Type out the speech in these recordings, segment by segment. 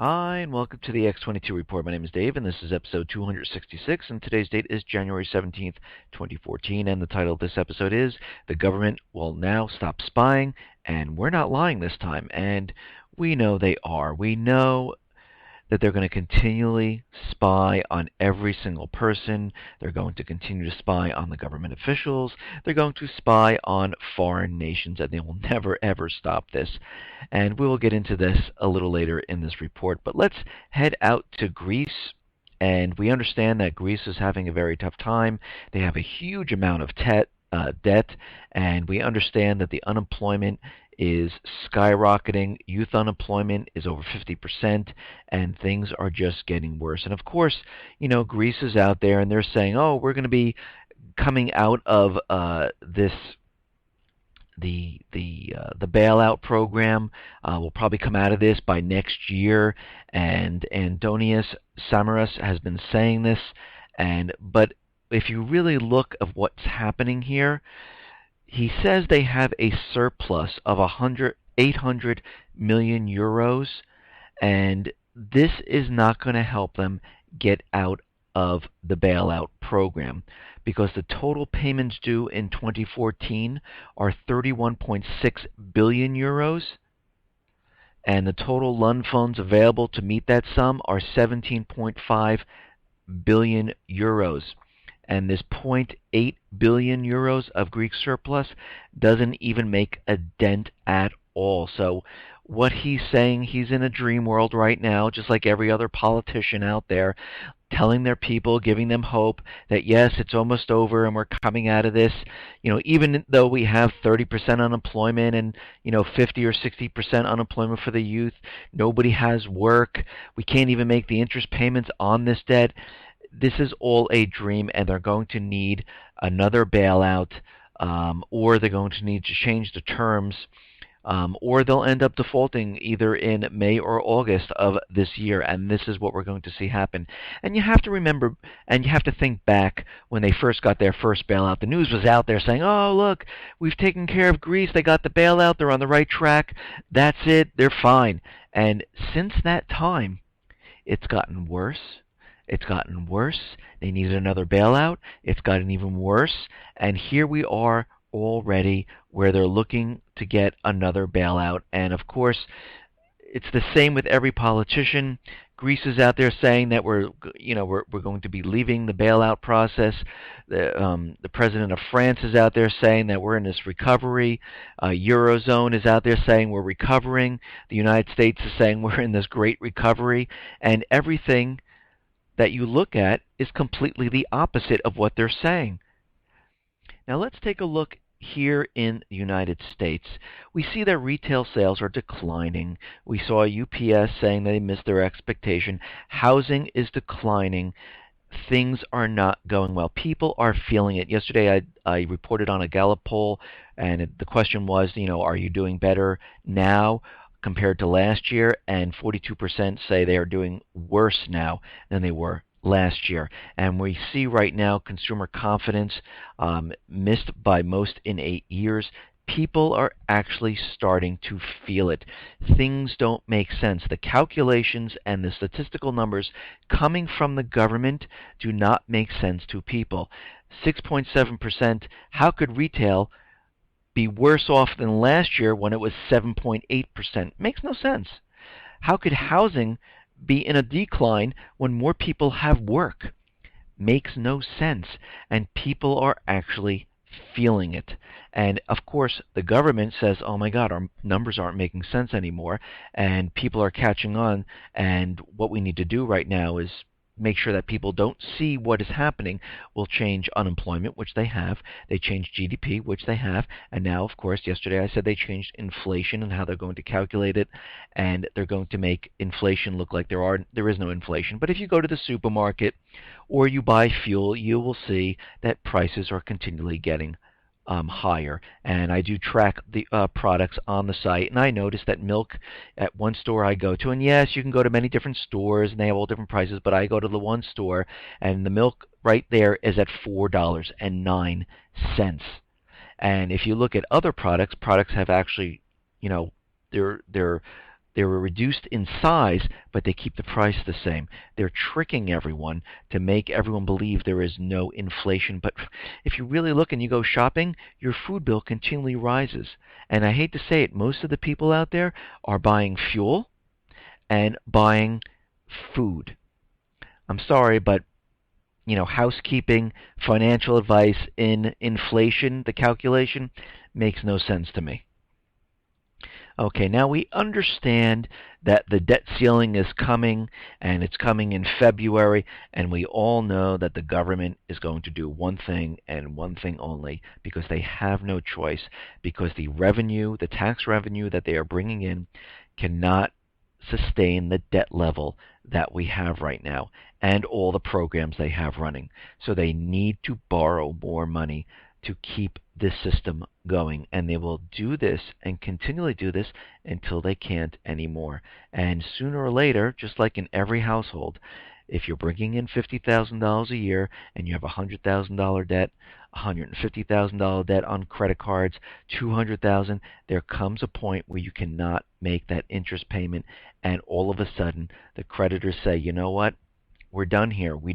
Hi, and welcome to the X22 Report. My name is Dave, and this is episode 266, and today's date is January 17th, 2014, and the title of this episode is The Government Will Now Stop Spying, and We're Not Lying This Time. And we know they are. We know that they're going to continually spy on every single person. They're going to continue to spy on the government officials. They're going to spy on foreign nations, and they will never, ever stop this. And we will get into this a little later in this report. But let's head out to Greece. And we understand that Greece is having a very tough time. They have a huge amount of debt, and we understand that the unemployment is skyrocketing. Youth unemployment is over 50%, and things are just getting worse. And of course, Greece is out there, and they're saying, "Oh, we're going to be coming out of the bailout program. We'll probably come out of this by next year." And Antonius Samaras has been saying this, but if you really look at what's happening here, he says they have a surplus of 800 million euros, and this is not going to help them get out of the bailout program because the total payments due in 2014 are 31.6 billion euros, and the total loan funds available to meet that sum are 17.5 billion euros. And this zero point 0.8 billion euros of Greek surplus doesn't even make a dent at all. So what he's saying, he's in a dream world right now, just like every other politician out there, telling their people, giving them hope that yes, it's almost over and we're coming out of this. Even though we have 30% unemployment and 50 or 60% unemployment for the youth, nobody has work. We can't even make the interest payments on this debt. This is all a dream, and they're going to need another bailout, or they're going to need to change the terms, or they'll end up defaulting either in May or August of this year, and this is what we're going to see happen. And you have to remember, and you have to think back when they first got their first bailout. The news was out there saying, "Oh, look, we've taken care of Greece. They got the bailout. They're on the right track. That's it. They're fine." And since that time, it's gotten worse. It's gotten worse. They needed another bailout. It's gotten even worse. And here we are already where they're looking to get another bailout. And of course, it's the same with every politician. Greece is out there saying that we're going to be leaving the bailout process. The president of France is out there saying that we're in this recovery. Eurozone is out there saying we're recovering. The United States is saying we're in this great recovery. And everything that you look at is completely the opposite of what they're saying. Now let's take a look here in the United States. We see that retail sales are declining. We saw UPS saying they missed their expectation. Housing is declining. Things are not going well. People are feeling it. Yesterday I reported on a Gallup poll, and the question was, are you doing better now compared to last year? And 42% say they are doing worse now than they were last year. And we see right now consumer confidence missed by most in 8 years. People are actually starting to feel it. Things don't make sense. The calculations and the statistical numbers coming from the government do not make sense to people. 6.7%. How could retail be worse off than last year when it was 7.8%? Makes no sense. How could housing be in a decline when more people have work? Makes no sense. And people are actually feeling it. And of course, the government says, "Oh my God, our numbers aren't making sense anymore," and people are catching on. And what we need to do right now is make sure that people don't see what is happening. We'll change unemployment, which they have. They changed GDP, which they have. And now, of course, yesterday I said they changed inflation and how they're going to calculate it. And they're going to make inflation look like there is no inflation. But if you go to the supermarket or you buy fuel, you will see that prices are continually getting higher. And I do track the products on the site, and I noticed that milk at one store I go to, and yes, you can go to many different stores and they have all different prices, but I go to the one store and the milk right there is at $4.09. And if you look at other products have actually, they're They were reduced in size, but they keep the price the same. They're tricking everyone to make everyone believe there is no inflation. But if you really look and you go shopping, your food bill continually rises. And I hate to say it, most of the people out there are buying fuel and buying food. I'm sorry, but housekeeping, financial advice in inflation, the calculation, makes no sense to me. Okay, now we understand that the debt ceiling is coming, and it's coming in February, and we all know that the government is going to do one thing and one thing only, because they have no choice, because the revenue, the tax revenue that they are bringing in, cannot sustain the debt level that we have right now and all the programs they have running. So they need to borrow more money to keep this system going, and they will do this and continually do this until they can't anymore. And sooner or later, just like in every household, if you're bringing in $50,000 a year and you have a $100,000 debt, $150,000 debt on credit cards, $200,000, there comes a point where you cannot make that interest payment, and all of a sudden the creditors say, you know what, we're done here. We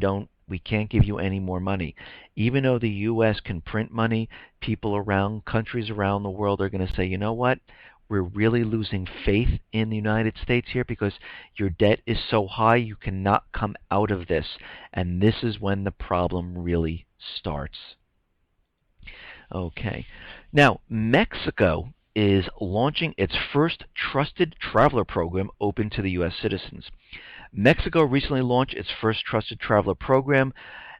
can't give you any more money. Even though the U.S. can print money, people around countries around the world are going to say, you know what, we're really losing faith in the United States here because your debt is so high you cannot come out of this. And this is when the problem really starts. Okay. Now, Mexico is launching its first trusted traveler program open to the U.S. citizens. Mexico recently launched its first trusted traveler program,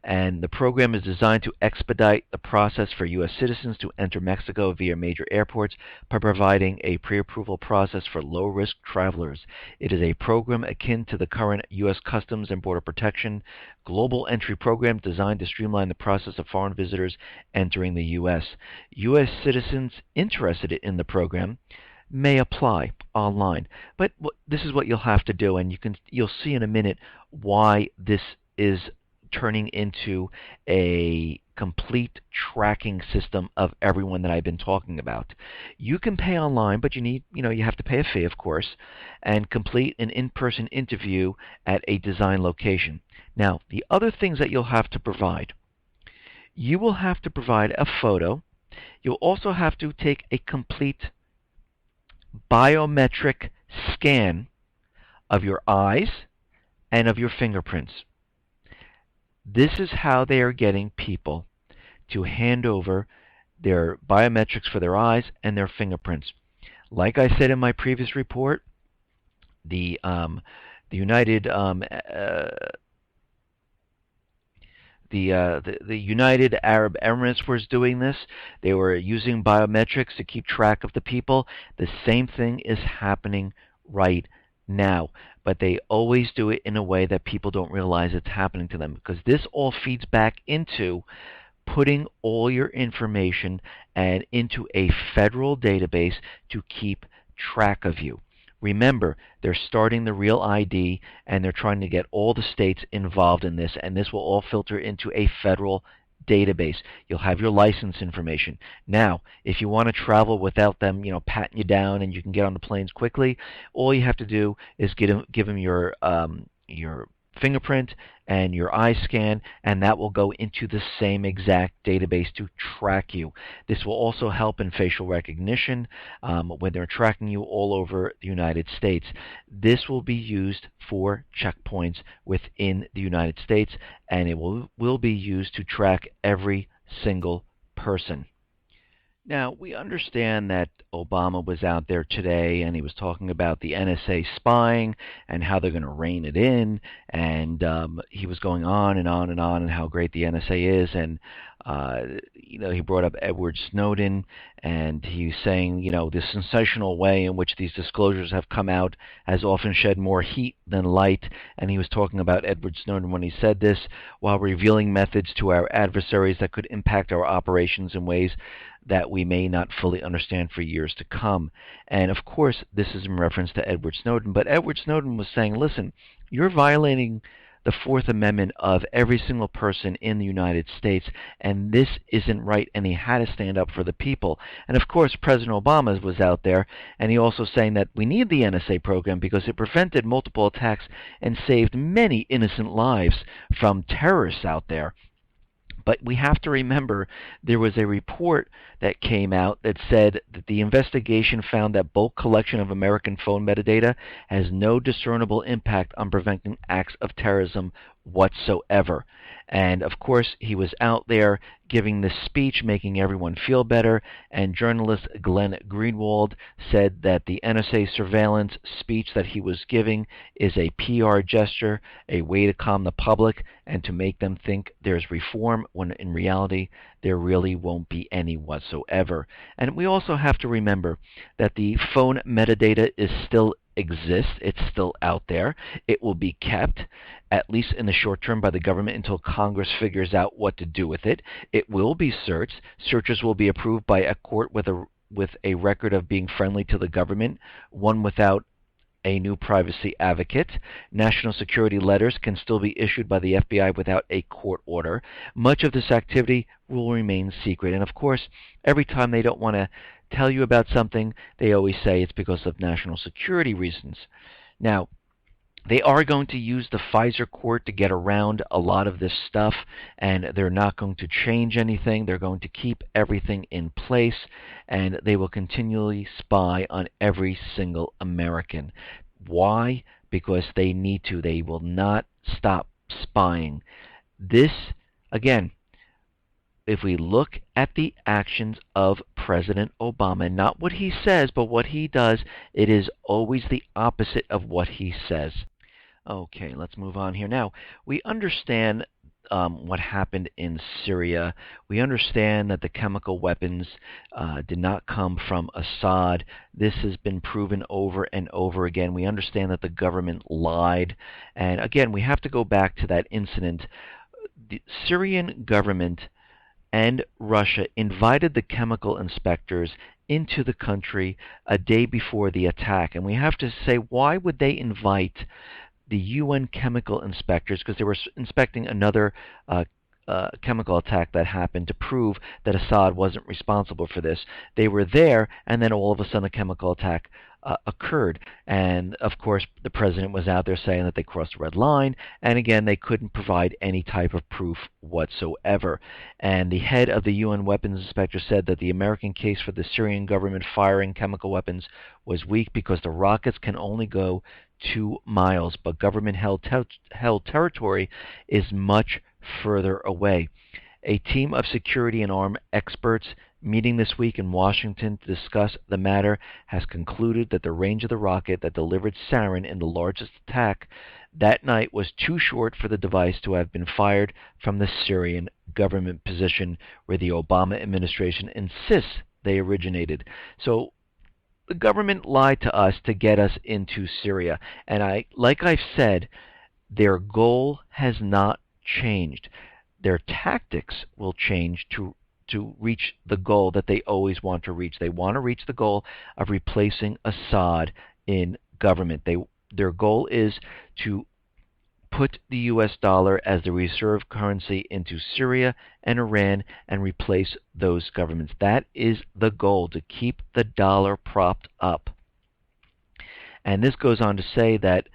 and the program is designed to expedite the process for U.S. citizens to enter Mexico via major airports by providing a pre-approval process for low-risk travelers. It is a program akin to the current U.S. Customs and Border Protection global entry program designed to streamline the process of foreign visitors entering the U.S. U.S. citizens interested in the program may apply online, but this is what you'll have to do, and you'll see in a minute why this is turning into a complete tracking system of everyone that I've been talking about. You can pay online, but you have to pay a fee, of course, and complete an in-person interview at a design location. Now, the other things that you'll have to provide, you will have to provide a photo. You'll also have to take a complete biometric scan of your eyes and of your fingerprints. This is how they are getting people to hand over their biometrics for their eyes and their fingerprints. Like I said in my previous report, the United the United Arab Emirates was doing this. They were using biometrics to keep track of the people. The same thing is happening right now, but they always do it in a way that people don't realize it's happening to them, because this all feeds back into putting all your information and into a federal database to keep track of you. Remember, they're starting the Real ID, and they're trying to get all the states involved in this, and this will all filter into a federal database. You'll have your license information. Now, if you want to travel without them, patting you down and you can get on the planes quickly, all you have to do is give them your fingerprint and your eye scan, and that will go into the same exact database to track you. This will also help in facial recognition when they're tracking you all over the United States. This will be used for checkpoints within the United States, and it will be used to track every single person. Now, we understand that Obama was out there today and he was talking about the NSA spying and how they're going to rein it in, and he was going on and on and on and how great the NSA is, and he brought up Edward Snowden, and he's saying, the sensational way in which these disclosures have come out has often shed more heat than light, and he was talking about Edward Snowden when he said this, while revealing methods to our adversaries that could impact our operations in ways that we may not fully understand for years to come. And of course, this is in reference to Edward Snowden, but Edward Snowden was saying, listen, you're violating the Fourth Amendment of every single person in the United States, and this isn't right, and he had to stand up for the people. And of course, President Obama was out there, and he also saying that we need the NSA program because it prevented multiple attacks and saved many innocent lives from terrorists out there. But we have to remember there was a report that came out that said that the investigation found that bulk collection of American phone metadata has no discernible impact on preventing acts of terrorism whatsoever. And of course, he was out there giving this speech, making everyone feel better, and journalist Glenn Greenwald said that the NSA surveillance speech that he was giving is a PR gesture, a way to calm the public and to make them think there's reform when in reality there really won't be any whatsoever. And we also have to remember that the phone metadata is still exists. It's still out there. It will be kept, at least in the short term, by the government until Congress figures out what to do with it. It will be searched. Searches will be approved by a court with a record of being friendly to the government, one without a new privacy advocate. National security letters can still be issued by the FBI without a court order. Much of this activity will remain secret. And of course, every time they don't want to tell you about something, they always say it's because of national security reasons. Now, they are going to use the Pfizer court to get around a lot of this stuff, and they're not going to change anything. They're going to keep everything in place, and they will continually spy on every single American. Why? Because they need to. They will not stop spying. This, again, if we look at the actions of President Obama, not what he says, but what he does, it is always the opposite of what he says. Okay, let's move on here. Now, we understand what happened in Syria. We understand that the chemical weapons did not come from Assad. This has been proven over and over again. We understand that the government lied. And again, we have to go back to that incident. The Syrian government and Russia invited the chemical inspectors into the country a day before the attack. And we have to say, why would they invite the UN chemical inspectors? Because they were inspecting another chemical attack that happened to prove that Assad wasn't responsible for this. They were there, and then all of a sudden a chemical attack occurred. And of course, the president was out there saying that they crossed a red line, and again, they couldn't provide any type of proof whatsoever. And the head of the UN weapons inspector said that the American case for the Syrian government firing chemical weapons was weak because the rockets can only go 2 miles, but government-held territory is much further away. A team of security and arms experts meeting this week in Washington to discuss the matter has concluded that the range of the rocket that delivered sarin in the largest attack that night was too short for the device to have been fired from the Syrian government position where the Obama administration insists they originated. So the government lied to us to get us into Syria. And like I've said, their goal has not changed. Their tactics will change to reach the goal that they always want to reach. They want to reach the goal of replacing Assad in government. Their goal is to put the U.S. dollar as the reserve currency into Syria and Iran and replace those governments. That is the goal, to keep the dollar propped up. And this goes on to say that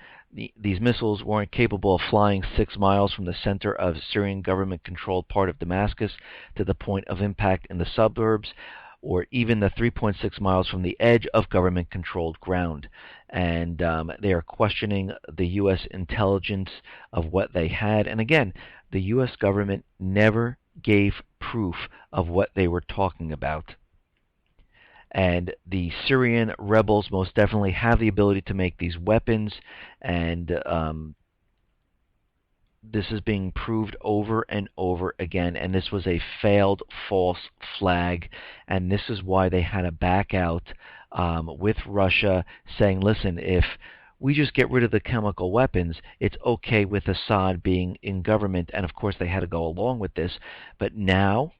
these missiles weren't capable of flying 6 miles from the center of Syrian government-controlled part of Damascus to the point of impact in the suburbs, or even the 3.6 miles from the edge of government-controlled ground. And they are questioning the U.S. intelligence of what they had. And again, the U.S. government never gave proof of what they were talking about. And the Syrian rebels most definitely have the ability to make these weapons, and this is being proved over and over again. And this was a failed false flag, and this is why they had to back out with Russia, saying, listen, if we just get rid of the chemical weapons, it's okay with Assad being in government. And of course they had to go along with this. But now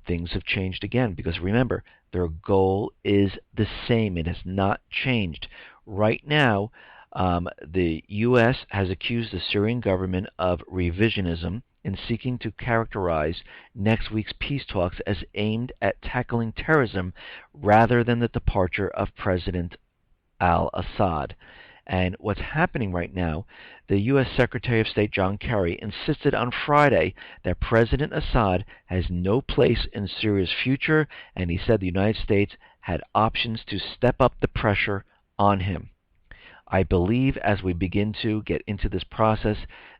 things have changed again, because remember, their goal is the same. It has not changed. Right now, The U.S. has accused the Syrian government of revisionism in seeking to characterize next week's peace talks as aimed at tackling terrorism rather than the departure of President al-Assad. And what's happening right now, the U.S. Secretary of State John Kerry insisted on Friday that President Assad has no place in Syria's future, and he said the United States had options to step up the pressure on him. I believe as we begin to get into this process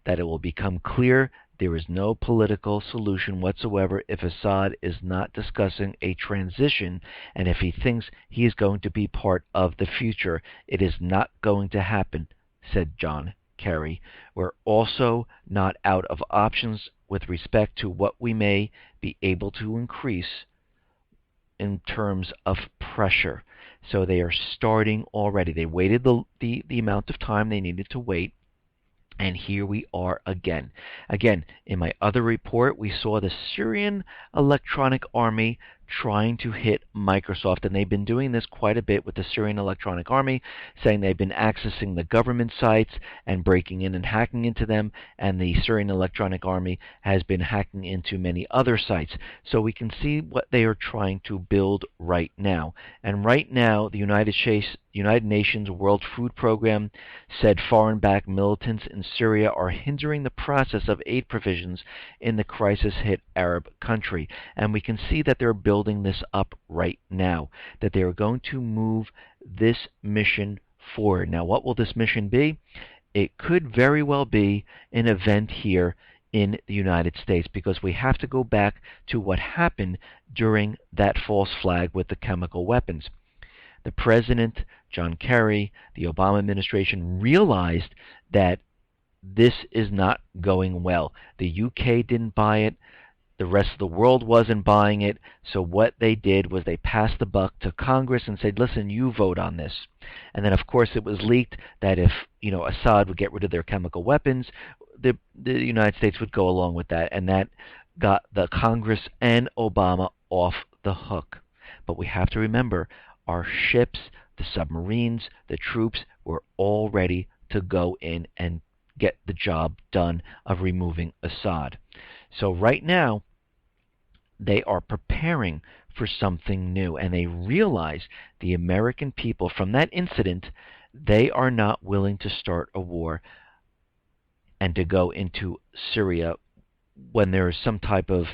that it will become clear there is no political solution whatsoever if Assad is not discussing a transition, and if he thinks he is going to be part of the future. It is not going to happen, said John Kerry. We're also not out of options with respect to what we may be able to increase in terms of pressure. So they are starting already. They waited the amount of time they needed to wait. And here we are again. Again, in my other report, we saw the Syrian Electronic Army trying to hit Microsoft, and they've been doing this quite a bit with the Syrian Electronic Army, saying they've been accessing the government sites and breaking in and hacking into them, and the Syrian Electronic Army has been hacking into many other sites. So we can see what they are trying to build right now. And right now, the United Nations World Food Program said foreign-backed militants in Syria are hindering the process of aid provisions in the crisis-hit Arab country. And we can see that they're building this up right now, that they are going to move this mission forward. Now, what will this mission be? It could very well be an event here in the United States, because we have to go back to what happened during that false flag with the chemical weapons. The President, John Kerry, the Obama administration realized that this is not going well. The UK didn't buy it. The rest of the world wasn't buying it. So what they did was they passed the buck to Congress and said, listen, you vote on this. And then, of course, it was leaked that if Assad would get rid of their chemical weapons, the United States would go along with that. And that got the Congress and Obama off the hook. But we have to remember, our ships, the submarines, the troops were all ready to go in and get the job done of removing Assad. So right now, they are preparing for something new, and they realize the American people, from that incident, they are not willing to start a war and to go into Syria when there is some type of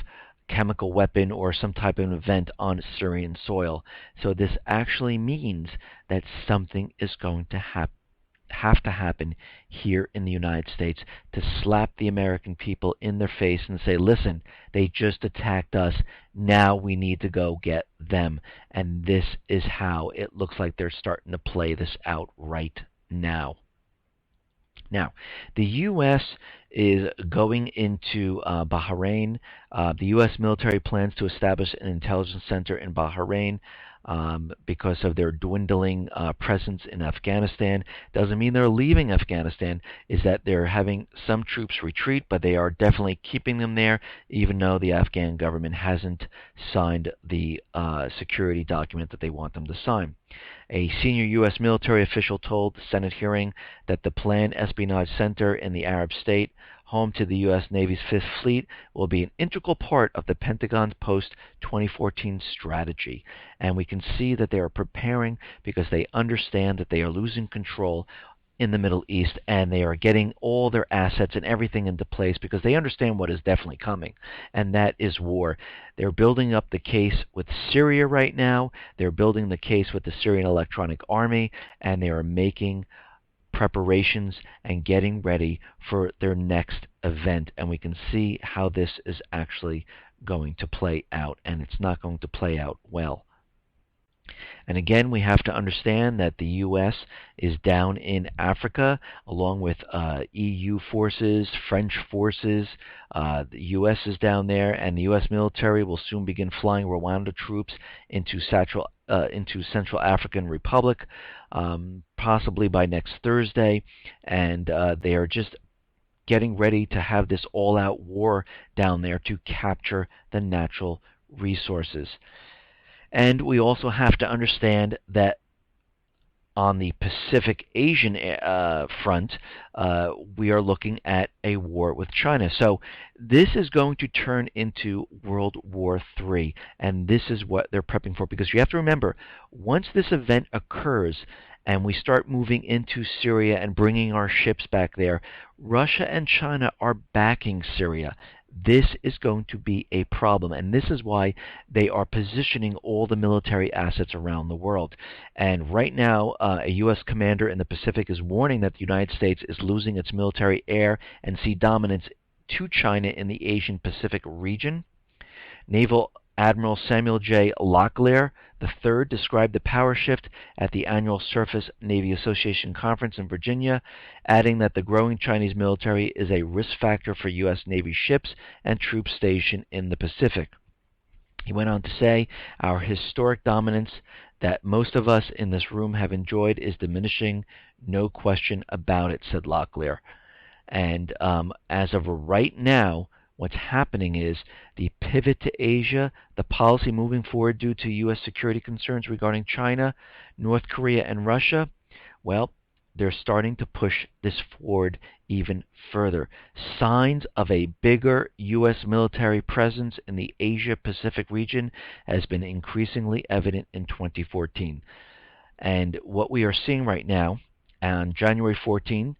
chemical weapon or some type of event on Syrian soil. So this actually means that something is going to have to happen here in the United States to slap the American people in their face and say, listen, they just attacked us. Now we need to go get them. And this is how it looks like they're starting to play this out right now. Now, the U.S. is going into Bahrain. The U.S. military plans to establish an intelligence center in Bahrain because of their dwindling presence in Afghanistan. Doesn't mean they're leaving Afghanistan. Is that they're having some troops retreat, but they are definitely keeping them there, even though the Afghan government hasn't signed the security document that they want them to sign. A senior U.S. military official told the Senate hearing that the planned espionage center in the Arab state, home to the U.S. Navy's Fifth Fleet, will be an integral part of the Pentagon's post-2014 strategy. And we can see that they are preparing because they understand that they are losing control in the Middle East, and they are getting all their assets and everything into place because they understand what is definitely coming, and that is war. They're building up the case with Syria right now. They're building the case with the Syrian Electronic Army, and they are making preparations and getting ready for their next event. And we can see how this is actually going to play out, and it's not going to play out well. And again, we have to understand that the U.S. is down in Africa, along with EU forces, French forces. The U.S. is down there, and the U.S. military will soon begin flying Rwanda troops into Central African Republic, possibly by next Thursday. And they are just getting ready to have this all-out war down there to capture the natural resources. And we also have to understand that on the Pacific Asian front, we are looking at a war with China. So this is going to turn into World War III, and this is what they're prepping for. Because you have to remember, once this event occurs and we start moving into Syria and bringing our ships back there, Russia and China are backing Syria. This is going to be a problem, and this is why they are positioning all the military assets around the world. And right now, a U.S. commander in the Pacific is warning that the United States is losing its military air and sea dominance to China in the Asian Pacific region. Naval Admiral Samuel J. Locklear III described the power shift at the annual Surface Navy Association conference in Virginia, adding that the growing Chinese military is a risk factor for U.S. Navy ships and troops stationed in the Pacific. He went on to say, our historic dominance that most of us in this room have enjoyed is diminishing, no question about it, said Locklear. And as of right now, what's happening is the pivot to Asia, the policy moving forward due to U.S. security concerns regarding China, North Korea, and Russia, well, they're starting to push this forward even further. Signs of a bigger U.S. military presence in the Asia-Pacific region has been increasingly evident in 2014. And what we are seeing right now, on January 14th,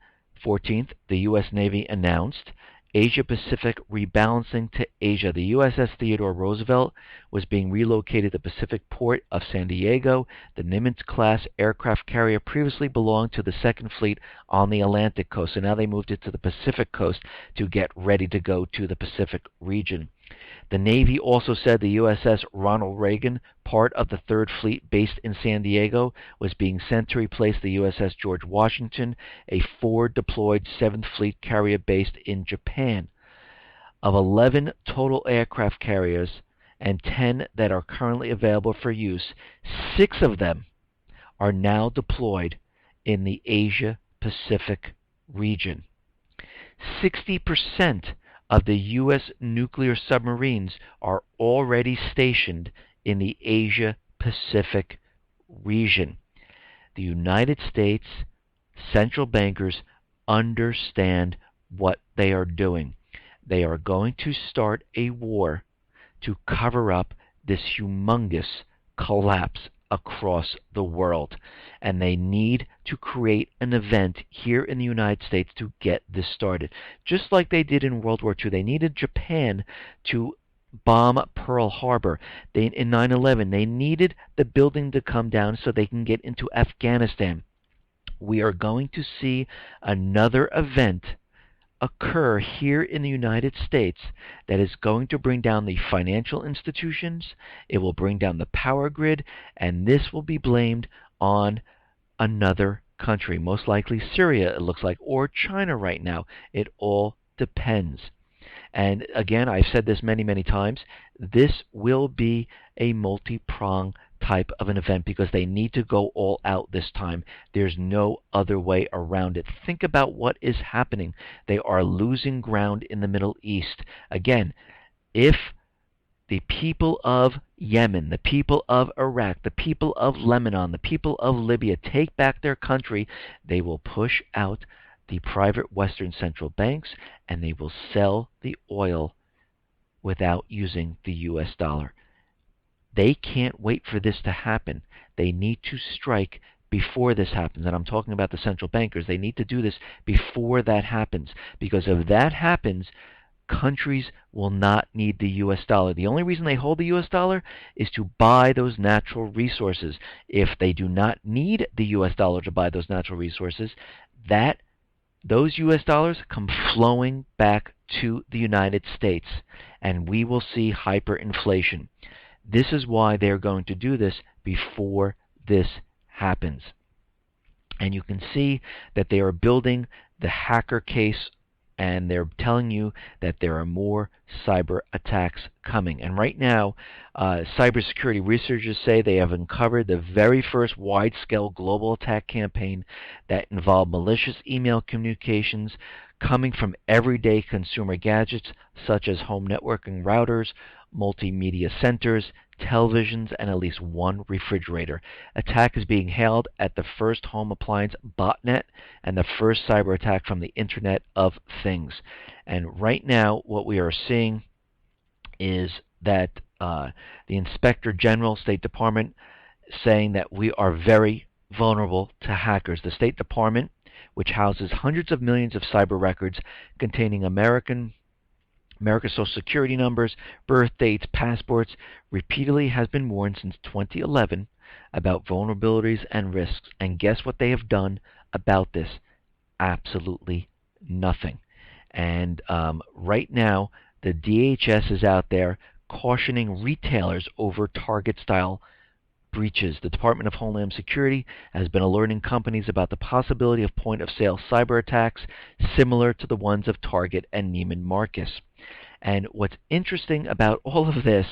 the U.S. Navy announced Asia-Pacific rebalancing to Asia. The USS Theodore Roosevelt was being relocated to the Pacific port of San Diego. The Nimitz-class aircraft carrier previously belonged to the Second Fleet on the Atlantic coast, so now they moved it to the Pacific coast to get ready to go to the Pacific region. The Navy also said the USS Ronald Reagan, part of the Third Fleet based in San Diego, was being sent to replace the USS George Washington, a forward-deployed Seventh Fleet carrier based in Japan. Of 11 total aircraft carriers and 10 that are currently available for use, 6 of them are now deployed in the Asia-Pacific region. 60% of the U.S. nuclear submarines are already stationed in the Asia-Pacific region. The United States central bankers understand what they are doing. They are going to start a war to cover up this humongous collapse across the world. And they need to create an event here in the United States to get this started. Just like they did in World War II. They needed Japan to bomb Pearl Harbor. In 9/11, they needed the building to come down so they can get into Afghanistan. We are going to see another event occur here in the United States that is going to bring down the financial institutions, it will bring down the power grid, and this will be blamed on another country, most likely Syria, it looks like, or China right now. It all depends. And again, I've said this many, many times, this will be a multi-pronged type of an event because they need to go all out this time. There's no other way around it. Think about what is happening. They are losing ground in the Middle East. Again, if the people of Yemen, the people of Iraq, the people of Lebanon, the people of Libya take back their country, they will push out the private Western central banks and they will sell the oil without using the US dollar. They can't wait for this to happen. They need to strike before this happens. And I'm talking about the central bankers. They need to do this before that happens. Because if that happens, countries will not need the US dollar. The only reason they hold the US dollar is to buy those natural resources. If they do not need the US dollar to buy those natural resources, those US dollars come flowing back to the United States. And we will see hyperinflation. This is why they're going to do this before this happens. And you can see that they are building the hacker case, and they're telling you that there are more cyber attacks coming. And right now, cybersecurity researchers say they have uncovered the very first wide-scale global attack campaign that involved malicious email communications coming from everyday consumer gadgets such as home networking routers, multimedia centers, televisions, and at least one refrigerator. Attack is being hailed at the first home appliance botnet and the first cyber attack from the Internet of Things. And right now, what we are seeing is that the Inspector General, State Department, saying that we are very vulnerable to hackers. The State Department, which houses hundreds of millions of cyber records containing America's Social Security numbers, birth dates, passports, repeatedly has been warned since 2011 about vulnerabilities and risks. And guess what they have done about this? Absolutely nothing. And right now, the DHS is out there cautioning retailers over Target-style breaches. The Department of Homeland Security has been alerting companies about the possibility of point-of-sale cyber attacks similar to the ones of Target and Neiman Marcus. And what's interesting about all of this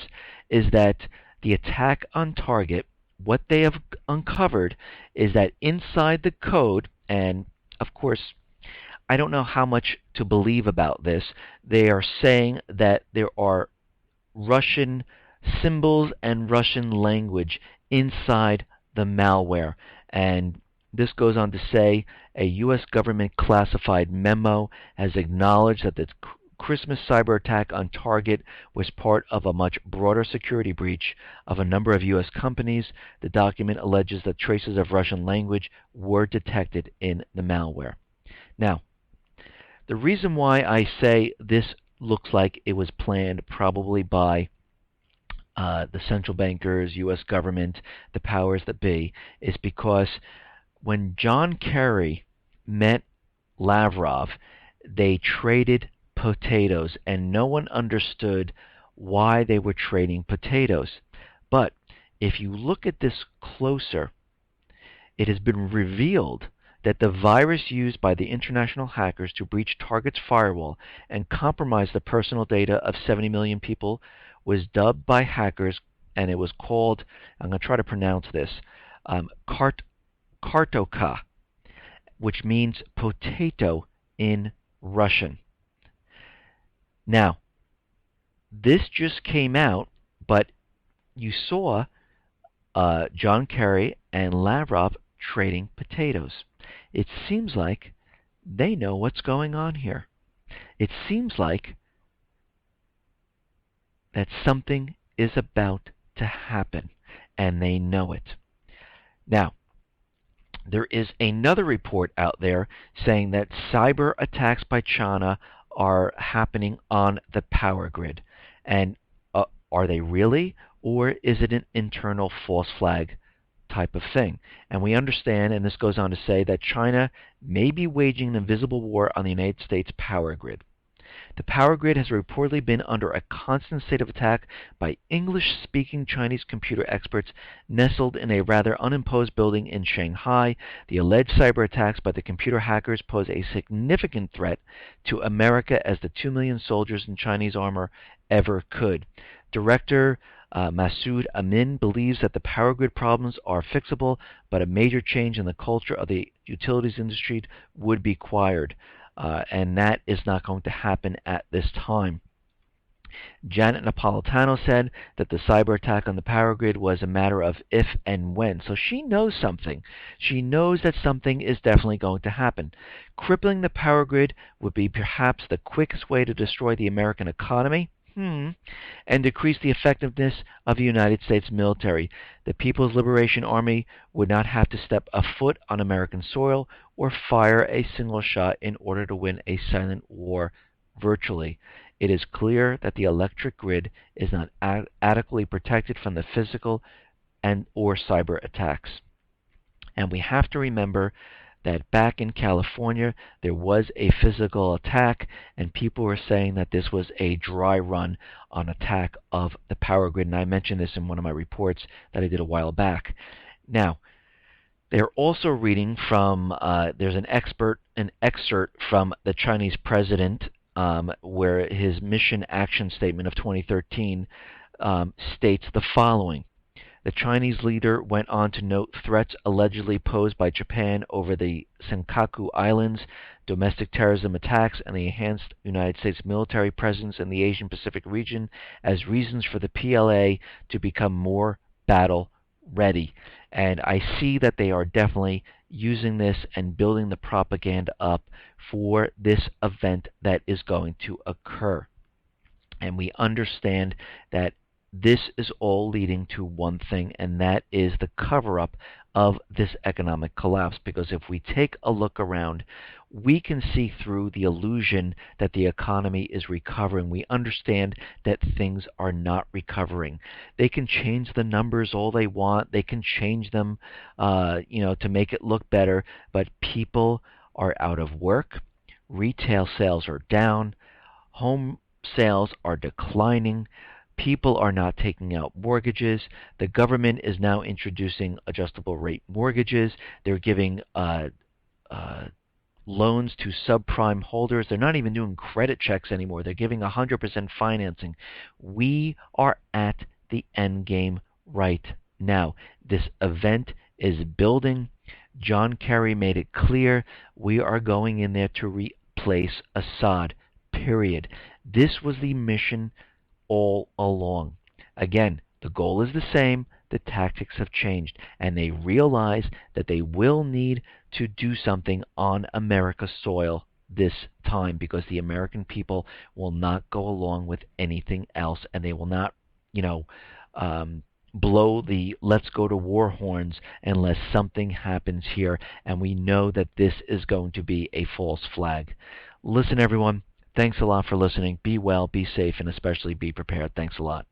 is that the attack on Target, what they have uncovered is that inside the code, and of course, I don't know how much to believe about this, they are saying that there are Russian symbols and Russian language inside the malware. And this goes on to say a U.S. government classified memo has acknowledged that the Christmas cyber attack on Target was part of a much broader security breach of a number of U.S. companies. The document alleges that traces of Russian language were detected in the malware. Now, the reason why I say this looks like it was planned probably by the central bankers, U.S. government, the powers that be, is because when John Kerry met Lavrov, they traded potatoes, and no one understood why they were trading potatoes. But if you look at this closer, it has been revealed that the virus used by the international hackers to breach Target's firewall and compromise the personal data of 70 million people was dubbed by hackers, and it was called, I'm going to try to pronounce this, Kartoka, which means potato in Russian. Now, this just came out, but you saw John Kerry and Lavrov trading potatoes. It seems like they know what's going on here. It seems like that something is about to happen, and they know it. Now, there is another report out there saying that cyber attacks by China are happening on the power grid. And are they really? Or is it an internal false flag type of thing? And we understand, and this goes on to say, that China may be waging an invisible war on the United States power grid. The power grid has reportedly been under a constant state of attack by English-speaking Chinese computer experts nestled in a rather unimposed building in Shanghai. The alleged cyber attacks by the computer hackers pose a significant threat to America as the 2 million soldiers in Chinese armor ever could. Director Masood Amin believes that the power grid problems are fixable, but a major change in the culture of the utilities industry would be required. And that is not going to happen at this time. Janet Napolitano said that the cyber attack on the power grid was a matter of if and when. So she knows something. She knows that something is definitely going to happen. Crippling the power grid would be perhaps the quickest way to destroy the American economy. And decrease the effectiveness of the United States military. The People's Liberation Army would not have to step a foot on American soil or fire a single shot in order to win a silent war virtually. It is clear that the electric grid is not adequately protected from the physical and or cyber attacks. And we have to remember that back in California there was a physical attack, and people were saying that this was a dry run on attack of the power grid, and I mentioned this in one of my reports that I did a while back. Now, they're also reading from, there's an excerpt from the Chinese president where his mission action statement of 2013 states the following. The Chinese leader went on to note threats allegedly posed by Japan over the Senkaku Islands, domestic terrorism attacks, and the enhanced United States military presence in the Asian Pacific region as reasons for the PLA to become more battle ready. And I see that they are definitely using this and building the propaganda up for this event that is going to occur. And we understand that this is all leading to one thing, and that is the cover up of this economic collapse. Because if we take a look around, we can see through the illusion that the economy is recovering. We understand that things are not recovering. They can change the numbers all they want. They can change them, to make it look better. But people are out of work. Retail sales are down. Home sales are declining. People are not taking out mortgages. The government is now introducing adjustable rate mortgages. They're giving loans to subprime holders. They're not even doing credit checks anymore. They're giving 100% financing. We are at the end game right now. This event is building. John Kerry made it clear we are going in there to replace Assad, period. This was the mission all along. Again, the goal is the same, the tactics have changed, and they realize that they will need to do something on America's soil this time, because the American people will not go along with anything else, and they will not, blow the let's go to war horns unless something happens here, and we know that this is going to be a false flag. Listen, everyone, thanks a lot for listening. Be well, be safe, and especially be prepared. Thanks a lot.